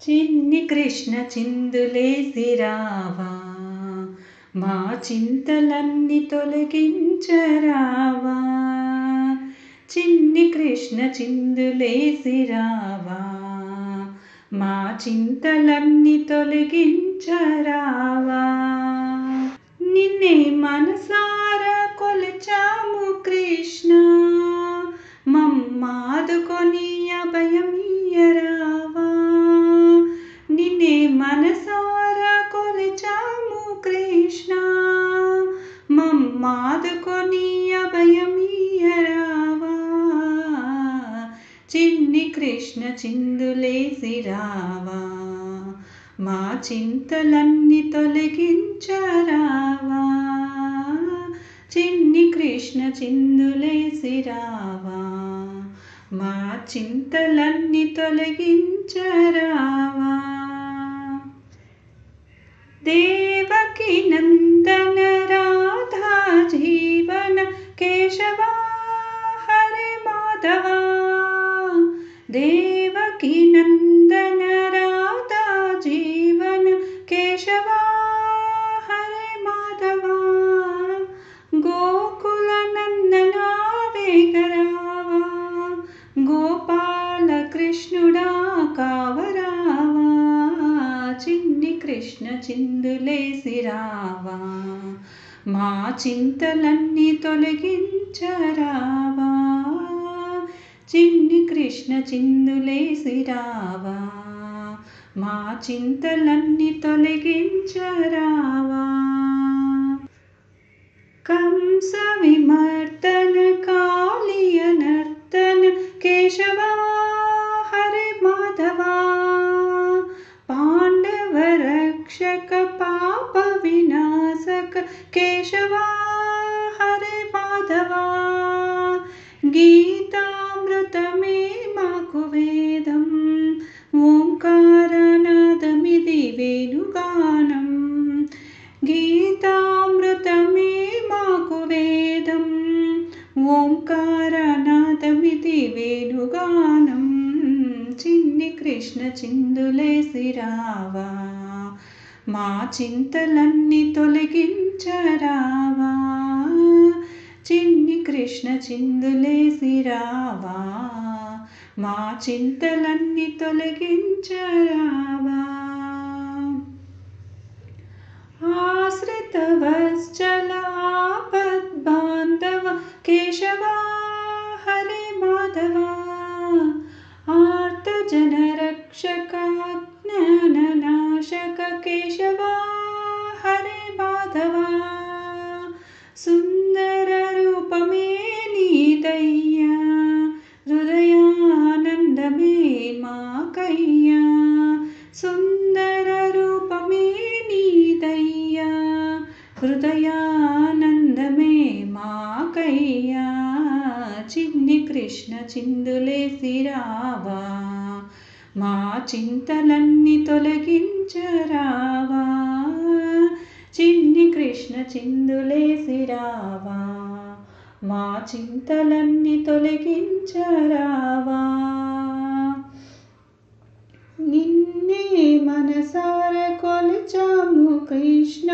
చిన్ని కృష్ణ చిందులేసి రావా, మా చింతలన్నీ తొలగించరావా. చిన్ని కృష్ణ చిందులేసి రావా, మా చింతలన్నీ తొలగించరావా. నిన్నే మనసారా కొలిచాము కృష్ణ, మమ్మాదుకొని అభయమియ్యరావా. నిన్నే మనసారా కొలిచాము కృష్ణ, మమ్మాదుకొని అభయమియ్యరావా. చిన్ని కృష్ణ చిందులేసి రావా, మా చింతలన్నీ తొలగించరావా. చిన్ని కృష్ణ చిందులేసి రావా, మా చింతలన్నీ తొలగించరావా. దేవకి నందన రాధా జీవన కేశవా హరే మాధవా. దేవకి నందన రాధా జీవన కేశవా హరే మాధవా. గోకుల నందనా వేగరావా, గోపాల కృష్ణుడా కావరావా. చిన్ని కృష్ణ చిందులేసి రావా, మా చింతలన్నీ తొలగించరావా. చిన్ని కృష్ణ చిందులేసి రావా, మా చింతలన్నీ తొలగించరావా. కంస విమర్దన కాళియ నర్తన కేశవా హరే మాధవా. పాండవ రక్షక పాప వినాశక కేశవా హరే మాధవా. గీతామృతమే మాకు వేదం, ఓంకారనాదమిది వేణుగానం. గీతామృతమే మాకు వేదం, ఓంకారనాదమిది వేణుగానం. చిన్ని కృష్ణ చిందులేసి రావా, మా చింతలన్నీ తొలగించరావా. చిన్ని కృష్ణ చిందులేసి రావా, మా చింతలన్నీ తొలగించరావా. ఆశ్రిత వత్సల ఆపద్బాంధవ కేశవా హరే మాధవా. ఆర్తజన రక్షక అజ్ఞాననాశక కేశవా హరే మాధవా. సుందర రూపమే నీదయ్యా, హృదయానందమే మాకయ్యా. సుందర రూపమే నీదయ్యా, హృదయానందమే మాకయ్యా. చిన్ని కృష్ణ చిందులేసి రావా, మా చింతలన్నీ తొలగించరావా. చిన్ని కృష్ణ చిందులేసి రావా, మా చింతలన్నీ తొలగించరావా. నిన్నే మనసారా కొలిచాము కృష్ణ.